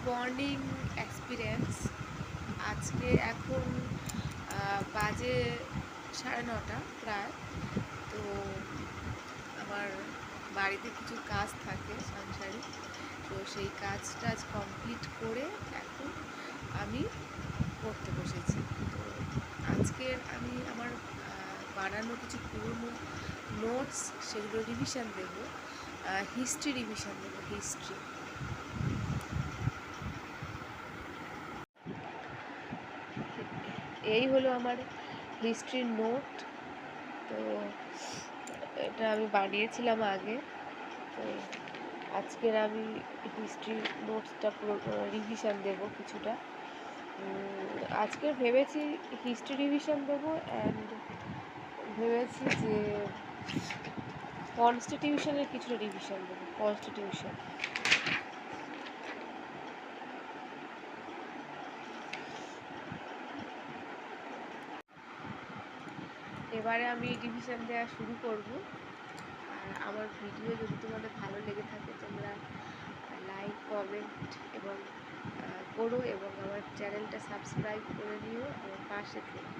Morning experience. আজকে এখন বাজে 9:30 প্রায়। তো আমার বাড়িতে কিছু কাজ থাকে সংসারিক, তো সেই কাজটা কমপ্লিট করে এখন আমি পড়তে বসেছি। তো আজকের আমি আমার বানানো কিছু পুরনো নোটস সেগুলো রিভিশন দেবো, হিস্ট্রি রিভিশন দেবো। হিস্ট্রি এই হলো আমার হিস্ট্রির নোট। তো এটা আমি বানিয়েছিলাম আগে। তো আজকের আমি হিস্ট্রি নোটসটা পুরো রিভিশন দেবো কিছুটা। আজকে ভেবেছি হিস্ট্রি রিভিশন দেবো, অ্যান্ড ভেবেছি যে কনস্টিটিউশনের কিছুটা রিভিশন দেবো। কনস্টিটিউশন এবারে আমি রিভিশন দেওয়া শুরু করব। আর আমার ভিডিও যদি তোমাদের ভালো লেগে থাকে তোমরা লাইক, কমেন্ট করো এবং আমার চ্যানেলটা সাবস্ক্রাইব করে নিও, আমার পাশে থেকো।